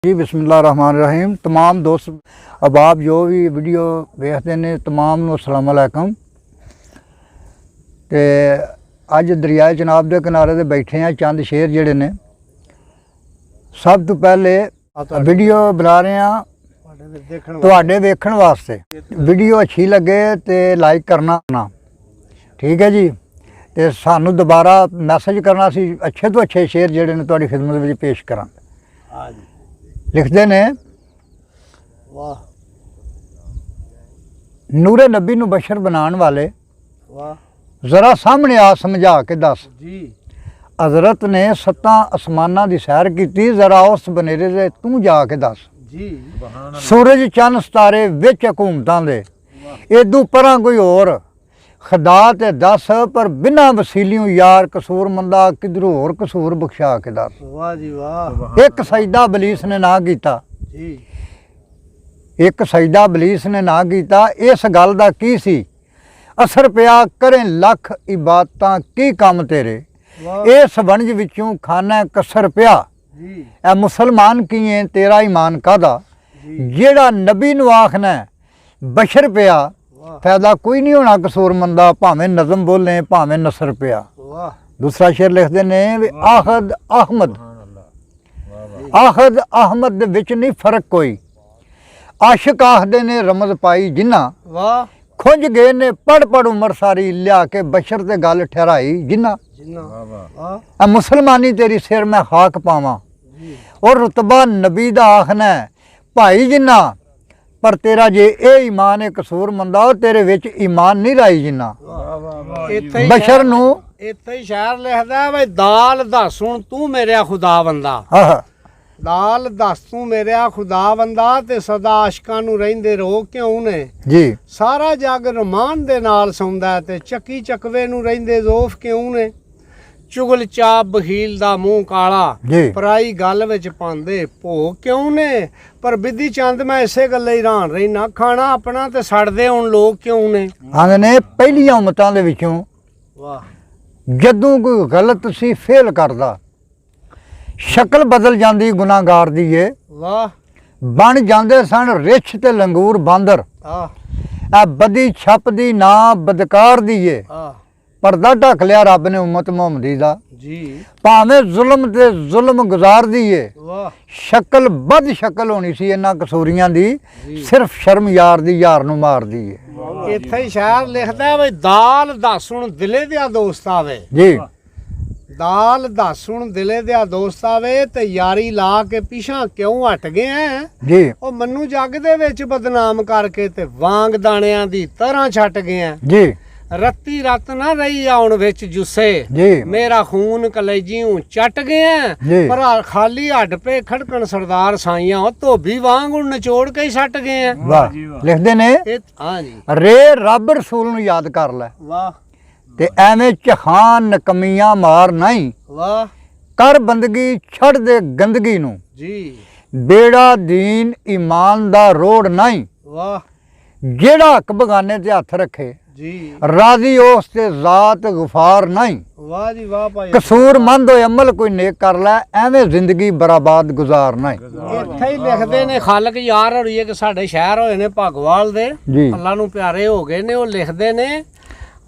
जी बिस्मिल्लाहिर्रहमानिर्रहीम। तमाम दोस्त अहबाब जो भी वीडियो देखते हैं तमाम नूं अस्सलाम वालेकुम। ते अज दरियाए चनाब के किनारे ते बैठे हैं। चंद शेर जिहड़े ने सब तो पहले वीडियो बना रहे हैं तुहाडे वेखण वास्ते। वीडियो अच्छी लगे तो लाइक करना ठीक है जी। तो सानू दोबारा मैसेज करना सी अच्छे तो अच्छे शेर जिहड़े ने तुहाडी खिदमत विच पेश करा। लिखते ने वाह नूरे नबी नूं बशर बनाने वाले वाह जरा सामने आ समझा के दस। जी हजरत ने 7 आसमानां दी सैर की, जरा उस बनेरे दे तू जाके दस। जी सूरज चंद सितारे विच हुकूमतां दे इदू परां कोई होर खुदा ते दस, पर बिना वसीलियों यार कसूर मंदा किधरों होर कसूर बख्शा के दस। वाह जी वाह। एक सजदा बलीस ने ना कीता, जी एक सजदा बलीस ने ना कीता। इस गल दा की सी असर पिया करें लख इबादतां की कम तेरे। वाह इस वंज विचों खाना कसर पिया जी ए मुसलमान किए तेरा ईमान कादा। जी जेड़ा नबी नूं आखना बशर पिया वाह फायदा कोई नहीं होना कसूर मंदा, भावें नज़म बोले भावें नसर पिया। वाह दूसरा शेर लिखते ने आहद अहमद, आहद अहमद दे विच नहीं फर्क कोई। आशिक आखदे ने रमज पाई जिन्ना, वाह खुंज गए ने पढ़ पढ़ उमर सारी लिया के बशर ते गल ठहराई जिन्ना। जिन्ना वाह मुसलमानी तेरी सिर मैं खाक पावां, जी और रुतबा नबी दा आखना है भाई जिन्ना, पर तेरा जे ए ईमान है कसूर मंदा तेरे विच ईमान नहीं राई जिन्ना। ਇੱਥੇ ਹੀ बशर नूं ਇੱਥੇ ਹੀ ਸ਼ਾਇਰ ਲਿਖਦਾ ਬਈ ਦਾਲ ਦੱਸ ਹੁਣ ਤੂੰ ਮੇਰਿਆ ਖੁਦਾ ਬੰਦਾ। ਆਹ ਦਾਲ ਦੱਸ ਤੂੰ ਮੇਰਿਆ ਖੁਦਾ ਬੰਦਾ ਤੇ ਸਦਾ ਆਸ਼ਕਾਂ ਨੂੰ ਰਹਿੰਦੇ ਰੋ ਕਿਉਂ ਨੇ। जी ਸਾਰਾ ਜੱਗ ਰਮਾਨ ਦੇ ਨਾਲ ਸੌਂਦਾ ਤੇ ਚੱਕੀ ਚੱਕਵੇ ਨੂੰ ਰਹਿੰਦੇ ਜ਼ੋਫ ਕਿਉਂ ਨੇ। ਚੁਗਲ ਚਾਪ ਬਖੀਲ ਦਾ ਮੂੰਹ ਕਾਲਾ, जी ਪਰਾਈ ਗੱਲ ਵਿੱਚ ਪਾਉਂਦੇ ਭੋ ਕਿਉਂ ਨੇ। ਪਰ ਬਿੱਧੀ ਚੰਦ ਮੈਂ ਇਸੇ ਗੱਲੇ ਹੀ ਹੈਰਾਨ ਰਹਿਣਾ, ਖਾਣਾ ਆਪਣਾ ਤੇ ਸੜਦੇ ਹੁਣ ਲੋਕ ਕਿਉਂ ਨੇ। आंदे ने पहलियां उम्मतां दे विचों ਵਾਹ जदों कोई गलत सी फेल करदा शक्ल बदल जाती गुनाहगार दी है। ਵਾਹ बन जाते सन रिछ ते लंगूर बांदर। ਆਹ ए बदी छपदी ना बदकार दी है। ਆਹ पर्दा ढक लिया रब ने उम्मत मुहम्मदी दा, ਜੀ भावें जुल्म ते जुल्म गुजार दी है। ਵਾਹ शक्ल बद शक्ल होनी सी इन्हां कसूरियां दी, जी। सिर्फ शर्म यार दी यार नूं मार दी है। ਇੱਥੇ ਹੀ ਸ਼ਾਇਰ ਲਿਖਦਾ ਬਈ ਦਾਲ ਦੱਸ ਹੁਣ ਦਿਲੇ ਦਿਆ ਦੋਸਤ ਆਵੇ। जी ਦਾਲ ਦੱਸ ਹੁਣ ਦਿਲੇ ਦਿਆ ਦੋਸਤ ਆਵੇ ਤੇ ਯਾਰੀ ਲਾ ਕੇ ਪਿਛਾਂ ਕਿਉਂ ਹਟ ਗਏ ਐ। जी ਉਹ ਮੰਨੂ ਜੱਗ ਦੇ ਵਿੱਚ ਬਦਨਾਮ ਕਰਕੇ ਤੇ ਵਾਂਗ ਦਾਣਿਆਂ ਦੀ ਤਰ੍ਹਾਂ ਛੱਟ ਗਏ ਐ। जी ਰੱਤੀ ਰਤ ਨਾ ਰਹੀ ਆਉਣ ਵਿੱਚ ਜੁੱਸੇ, जी ਮੇਰਾ ਖੂਨ ਕਲੇਜੀਉ ਚੱਟ ਗਿਆ। ਜੀ। ਪਰ ਖਾਲੀ ਹੱਡ ਪੇ ਖੜਕਣ ਸਰਦਾਰ ਸਾਈਆਂ ਉਹ ਧੋਬੀ ਵਾਂਗ ਹੁਣ ਨਿਚੋੜ ਕੇ ਹੀ ਸੱਟ ਗਏ ਆ। वाह लिखते ने ਹਾਂ ਜੀ रे रब रसूल नूं याद कर लै ਵਾਹ ते एवें चखान नकमियां मार नहीं। ਵਾਹ कर बंदगी छड़ दे गंदगी नूं, ਜੀ बेड़ा दीन ईमान दा रोड़ नहीं। ਵਾਹ जेड़ा हक बगाने ते हथ रखे ਜੀ राजी उस ते जात गफार नहीं। ਵਾਹ ਜੀ ਵਾਹ ਭਾਈ। कसूरमंद होए अमल कोई नेक कर लै एवें जिंदगी बराबाद गुजार नहीं। ਇੱਥੇ ਹੀ ਲਿਖਦੇ ਨੇ ਖਾਲਕ ਯਾਰ ਹੋਰੀਏ ਕਿ ਸਾਡੇ ਸ਼ਹਿਰ ਹੋਏ ਨੇ ਭਗਵਾਲ ਦੇ, जी ਅੱਲਾ ਨੂੰ ਪਿਆਰੇ ਹੋ ਗਏ ਨੇ। ਉਹ ਲਿਖਦੇ ਨੇ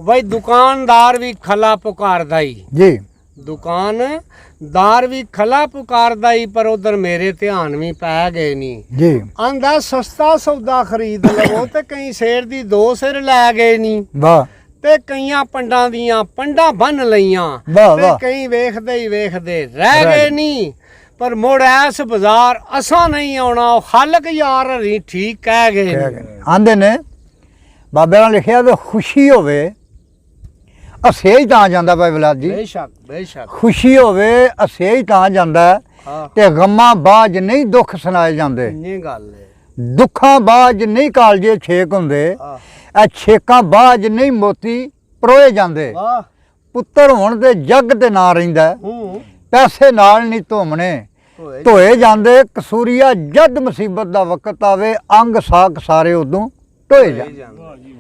ਬਈ ਦੁਕਾਨਦਾਰ ਵੀ ਖਲਾ ਪੁਕਾਰਦਾ ਈ, जी ਦੁਕਾਨਦਾਰ ਵੀ ਖਲਾ ਪੁਕਾਰਦਾ ਈ, ਪਰ ਉਧਰ ਮੇਰੇ ਧਿਆਨ ਵੀ ਪੈ ਗਏ ਨਹੀਂ। जी ਆਂਦਾ ਸਸਤਾ ਸੌਦਾ ਖਰੀਦ ਲਵੋ ਤੇ ਕਈ ਸ਼ੇਰ ਦੀ 2 ਸਿਰ ਲੈ ਗਏ ਨਹੀਂ। वाह ਤੇ ਕਈਆਂ ਪੰਡਾਂ ਦੀਆਂ ਪੰਡਾਂ ਬੰਨ ਲਈਆਂ ਵਾਹ, ਤੇ ਵਾਹ। ਕਈ ਵੇਖਦੇ ਹੀ ਵੇਖਦੇ ਰਹਿ ਗਏ ਨਹੀਂ। ਪਰ ਮੁੜ ਐਸ ਬਾਜ਼ਾਰ ਅਸਾਂ ਨਹੀਂ ਆਉਣਾ, ਉਹ ਖਾਲਕ ਯਾਰ ਹਰੀ ਠੀਕ ਕਹਿ ਗਏ ਨੇ। आंदे ने बाबे ने लिखिया तो खुशी होवे असेज तां जांदा भाई विलाद जी। ਬੇਸ਼ੱਕ ਬੇਸ਼ੱਕ खुशी होवे असेज तां जांदा ਹਾਂ ते गम्मां बाज नहीं दुख सुनाए जांदे। ਇੰਨੀ ਗੱਲ ਹੈ। दुखां बाज नहीं कालजे छेक हुंदे, ਹਾਂ ए छेकां बाज नहीं मोती परोए जांदे। ਵਾਹ पुत्तर होण ते जग ते ना रहिंदा, ਹੂੰ पैसे नाल नहीं धोमणे ਹੋਏ धोए जांदे। कसूरिया जद मुसीबत दा वक्त आवे अंग साक सारे उदों ढोए जांदे।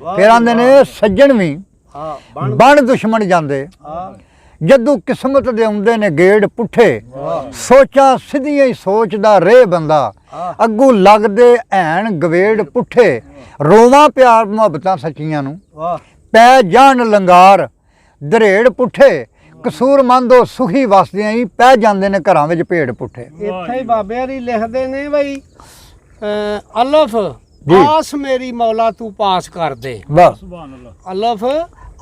ਵਾਹ फिर आंदे ने सज्जन भी ਹਾਂ ਬਣ बन दुश्मन जांदे। ਹਾਂ ਜਦੋਂ ਕਿਸਮਤ ਦੇ ਆਉਂਦੇ ਨੇ ਗੇੜ ਪੁੱਠੇ ਸੋਚਾਂ ਸਿੱਧੀਆਂ ਹੀ ਸੋਚਦਾ ਰੇ ਬੰਦਾ ਅੱਗੂ ਲੱਗਦੇ ਐਣ ਗਵੇੜ ਪੁੱਠੇ ਰੋਵਾਂ ਪਿਆਰ ਮੁਹੱਬਤਾਂ ਸੱਚੀਆਂ ਨੂੰ ਵਾਹ ਪੈ ਜਾਣ ਲੰਗਾਰ ਦਰੇੜ ਪੁੱਠੇ ਕਸੂਰਮੰਦੋ ਸੁਖੀ ਵਸਦਿਆਂ ਹੀ ਪੈ ਜਾਂਦੇ ਨੇ ਘਰਾਂ ਵਿੱਚ ਭੇੜ ਪੁੱਠੇ। ਇੱਥੇ ਹੀ ਬਾਬੇ ਹਰੀ ਲਿਖਦੇ ਨੇ ਬਈ ਅਲਫ ਜੀ। ਆਸ ਮੇਰੀ ਮੌਲਾ ਤੂੰ ਪਾਸ ਕਰ ਦੇ। ਵਾਹ ਅਲਫ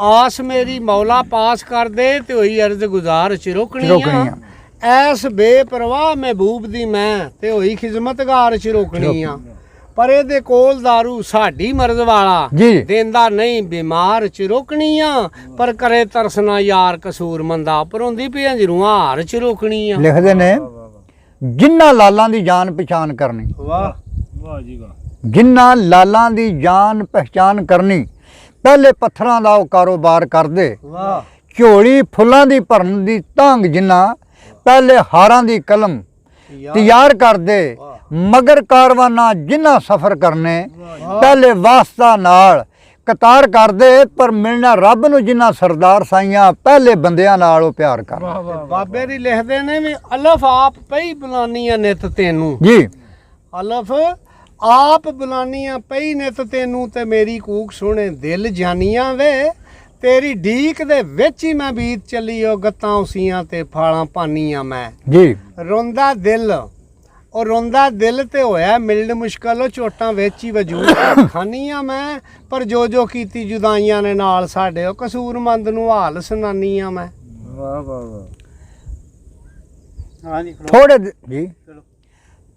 ਆਸ ਮੇਰੀ ਮੌਲਾ ਪਾਸ ਕਰ ਦੇ ਤੇ ਹੋਈ ਅਰਜ਼ ਗੁਜ਼ਾਰ ਚਿਰੋਕਣੀਆਂ ਚਿਰੋਕਣੀਆਂ। ਐਸ ਬੇਪਰਵਾਹ ਮਹਿਬੂਬ ਦੀ ਮੈਂ ਤੇ ਹੋਈ ਖਿਦਮਤਗਾਰ ਚਿਰੋਕਣੀਆਂ। ਪਰ ਇਹਦੇ ਕੋਲ ਦਾਰੂ ਸਾਡੀ ਮਰਜ਼ ਵਾਲਾ ਜੀ। ਦੇਂਦਾ ਨਹੀਂ ਬਿਮਾਰ ਚਿਰੋਕਣੀਆਂ ਪਰ ਕਰੇ ਤਰਸਨਾ ਯਾਰ ਕਸੂਰ ਮੰਦਾ ਪਰੋਂਦੀ ਪਿਆ ਜਰੂਆਂ ਹਾਰ ਚਿਰੋਕਣੀਆਂ। ਲਿਖਦੇ ਨੇ ਜਿਨ੍ਹਾਂ ਲਾਲਾਂ ਦੀ ਜਾਣ ਪਛਾਣ ਕਰਨੀ ਵਾਹ ਵਾਹ ਜੀ ਵਾਹ। ਜਿਨ੍ਹਾਂ ਲਾਲਾਂ ਦੀ ਜਾਣ ਪਹਿਚਾਨ ਕਰਨੀ ਪਹਿਲੇ ਪੱਥਰਾਂ ਦਾ ਉਹ ਕਾਰੋਬਾਰ ਕਰਦੇ ਵਾਹ ਝੋਲੀ ਫੁੱਲਾਂ ਦੀ ਭਰਨ ਦੀ ਤਾਂਗ ਜਿਨ੍ਹਾਂ ਪਹਿਲੇ ਹਾਰਾਂ ਦੀ ਕਲਮ ਤਿਆਰ ਕਰਦੇ ਮਗਰ ਕਾਰਵਾਨਾ ਜਿਨ੍ਹਾਂ ਸਫ਼ਰ ਕਰਨੇ ਪਹਿਲੇ ਵਾਸਤਾ ਨਾਲ ਕਤਾਰ ਕਰਦੇ ਪਰ ਮਿਲਣਾ ਰੱਬ ਨੂੰ ਜਿਨ੍ਹਾਂ ਸਰਦਾਰ ਸਾਈਆਂ ਪਹਿਲੇ ਬੰਦਿਆਂ ਨਾਲ ਉਹ ਪਿਆਰ ਕਰ। ਬਾਬੇ ਦੀ ਲਿਖਦੇ ਨੇ ਵੀ ਅਲਫ ਆਪ ਪਈ ਬੁਲਾਨੀਆਂ ਨਿਤ ਤੈਨੂੰ। ਜੀ ਅਲਫ ਆਪ ਬੁਲਾਨੀਆਂ ਪਈ ਨਿਤ ਤੈਨੂੰ ਤੇ ਮੇਰੀ ਕੂਕ ਸੁਣੇ ਦਿਲ ਜਾਨੀਆਂ ਵੇ ਤੇਰੀ ਢੀਕ ਦੇ ਵਿੱਚ ਹੀ ਮੈਂ ਬੀਤ ਚੱਲੀ ਉਹ ਗੱਤਾਂ ਉਸੀਆਂ ਤੇ ਫਾਲਾਂ ਪਾਨੀਆਂ ਮੈਂ। ਜੀ ਰੋਂਦਾ ਦਿਲ ਉਹ ਰੋਂਦਾ ਦਿਲ ਤੇ ਹੋਇਆ ਮਿਲਣ ਮੁਸ਼ਕਲ ਉਹ ਚੋਟਾਂ ਵਿੱਚ ਹੀ ਵਜੂਦ ਖਾਨੀਆਂ ਮੈਂ ਪਰ ਜੋ ਜੋ ਕੀਤੀ ਜੁਦਾਈਆਂ ਨੇ ਨਾਲ ਸਾਡੇ ਉਹ ਕਸੂਰਮੰਦ ਨੂੰ ਹਾਲ ਸੁਣਾਨੀਆਂ ਮੈਂ। ਵਾਹ ਵਾਹ ਵਾਹ। ਹਾਂਜੀ ਜੀ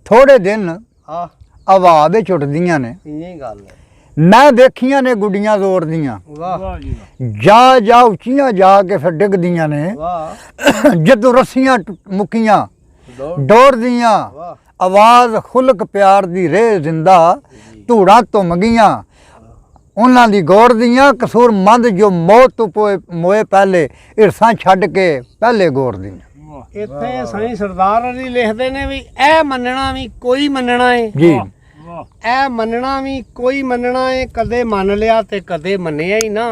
ਥੋੜੇ ਦਿਨ ਆ ਹਵਾ ਵਿੱਚ ਉੱਡਦੀਆਂ ਨੇ ਇਹ ਗੱਲ ਹੈ। ਮੈਂ ਦੇਖੀਆਂ ਨੇ ਗੁੱਡੀਆਂ ਜ਼ੋਰਦੀਆਂ ਵਾਹ ਵਾਹ ਜੀ ਵਾਹ। ਜਾ ਜਾ ਉੱਚੀਆਂ ਜਾ ਕੇ ਫਿਰ ਡਿੱਗਦੀਆਂ ਨੇ ਵਾਹ ਜਦੋਂ ਰੱਸੀਆਂ ਮੁੱਕੀਆਂ ਦੌੜ ਦੌੜਦੀਆਂ ਵਾਹ ਆਵਾਜ਼ ਖੁਲਕ ਪਿਆਰ ਦੀ ਰੇ ਜ਼ਿੰਦਾ ਧੂੜਾਂ ਧੁੰਮ ਗਈਆਂ ਉਹਨਾਂ ਦੀ ਗੌਰ ਦੀਆਂ ਕਸੂਰਮੰਦ ਜੋ ਮੌਤ ਤੋਂ ਮੋਏ ਪਹਿਲੇ ਹਿਰਸਾਂ ਛੱਡ ਕੇ ਪਹਿਲੇ ਗੌਰ ਦੀਆਂ। ਇੱਥੇ ਸਾਈਂ ਸਰਦਾਰ ਅਲੀ ਲਿਖਦੇ ਨੇ ਵੀ ਇਹ ਮੰਨਣਾ ਵੀ ਕੋਈ ਮੰਨਣਾ ਏ ਜੀ ਵਾਹ ਇਹ ਮੰਨਣਾ ਵੀ ਕੋਈ ਮੰਨਣਾ ਏ ਕਦੇ ਮੰਨ ਲਿਆ ਤੇ ਕਦੇ ਮੰਨਿਆ ਹੀ ਨਾ।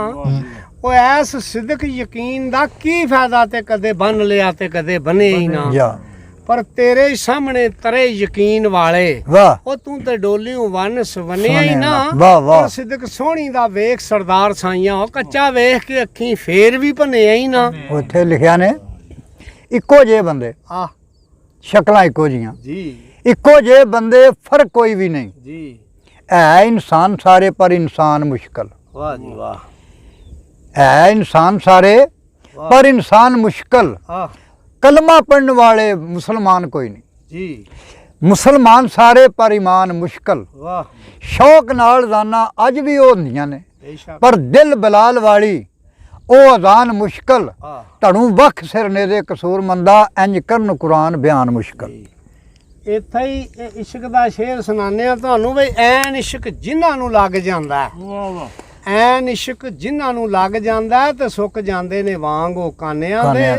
ਉਹ ਐਸ ਸਿਦਕ ਯਕੀਨ ਦਾ ਕੀ ਫਾਇਦਾ ਤੇ ਕਦੇ ਬੰਨ ਲਿਆ ਤੇ ਕਦੇ ਬੰਨਿਆ ਹੀ ਨਾ। ਜਾ ਪਰ ਤੇਰੇ ਸਾਹਮਣੇ ਤਰੇ ਯਕੀਨ ਵਾਲੇ ਵਾਹ ਉਹ ਤੂੰ ਤੇ ਡੋਲਿਓ ਵੰਨ ਸਵੰਨਿਆ ਹੀ ਨਾ। ਵਾਹ ਵਾਹ। ਪਰ ਸਿਦਕ ਸੋਹਣੀ ਦਾ ਵੇਖ ਸਰਦਾਰ ਸਾਈਆਂ ਉਹ ਕੱਚਾ ਵੇਖ ਕੇ ਅੱਖੀਂ ਫੇਰ ਵੀ ਭੰਨਿਆ ਹੀ ਨਾ। ਉੱਥੇ ਲਿਖਿਆ ਨੇ ਇੱਕੋ ਜਿਹੇ ਬੰਦੇ ਆ ਸ਼ਕਲਾਂ ਇੱਕੋ ਜੀਆਂ ਜੀ ਇੱਕੋ ਜਿਹੇ ਬੰਦੇ ਫਰਕ ਕੋਈ ਵੀ ਨਹੀਂ ਜੀ ਹੈ ਇਨਸਾਨ ਸਾਰੇ ਪਰ ਇਨਸਾਨ ਮੁਸ਼ਕਲ ਵਾਹ ਜੀ ਵਾਹ ਹੈ ਇਨਸਾਨ ਸਾਰੇ ਪਰ ਇਨਸਾਨ ਮੁਸ਼ਕਲ ਆ ਕਲਮਾ ਪੜਨ ਵਾਲੇ ਮੁਸਲਮਾਨ ਕੋਈ ਨਹੀਂ ਜੀ ਮੁਸਲਮਾਨ ਸਾਰੇ ਪਰ ਈਮਾਨ ਮੁਸ਼ਕਲ ਵਾਹ ਸ਼ੌਕ ਨਾਲ ਜ਼ਾਨਾ ਅੱਜ ਵੀ ਉਹ ਹੁੰਦੀਆਂ ਨੇ ਬੇਸ਼ੱਕ ਪਰ ਦਿਲ ਬਲਾਲ ਵਾਲੀ ਉਹ ਅਜ਼ਾਨ ਮੁਸ਼ਕਲ ਆ ਧੜੂ ਵੱਖ ਸਿਰ ਨੇ ਦੇ ਕਸੂਰ ਮੰਦਾ ਇੰਜ ਕਰਨ ਕੁਰਾਨ ਬਿਆਨ ਮੁਸ਼ਕਲ। ਇੱਥੇ ਹੀ ਇਹ ਇਸ਼ਕ ਦਾ ਸ਼ੇਰ ਸੁਣਾਉਂਦੇ ਆ ਤੁਹਾਨੂੰ ਵੀ ਐਨ ਇਸ਼ਕ ਜਿਨ੍ਹਾਂ ਨੂੰ ਲੱਗ ਜਾਂਦਾ ਵਾਹ ਵਾਹ। ਐਨ ਇਸ਼ਕ ਜਿਨ੍ਹਾਂ ਨੂੰ ਲੱਗ ਜਾਂਦਾ ਤੇ ਸੁੱਕ ਜਾਂਦੇ ਨੇ ਵਾਂਗ ਉਹ ਕਾਨਿਆਂ ਦੇ।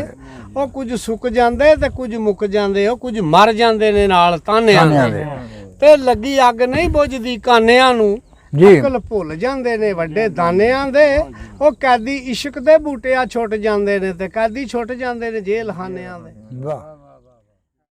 ਉਹ ਕੁਝ ਸੁੱਕ ਜਾਂਦੇ ਤੇ ਕੁਝ ਮੁੱਕ ਜਾਂਦੇ ਉਹ ਕੁਝ ਮਰ ਜਾਂਦੇ ਨੇ ਨਾਲ ਤਾਨਿਆਂ ਦੇ। ਤੇ ਲੱਗੀ ਅੱਗ ਨਹੀਂ ਬੁਝਦੀ ਕਾਨਿਆਂ ਨੂੰ ਜੀ ਅਕਲ ਭੁੱਲ ਜਾਂਦੇ ਨੇ ਵੱਡੇ ਦਾਨਿਆਂ ਦੇ। ਉਹ ਕੈਦੀ ਇਸ਼ਕ ਦੇ ਬੂਟਿਆਂ ਛੁੱਟ ਜਾਂਦੇ ਨੇ ਤੇ ਕੈਦੀ ਛੁੱਟ ਜਾਂਦੇ ਨੇ ਜੇਲ੍ਹ ਖਾਨਿਆਂ ਦੇ। ਵਾਹ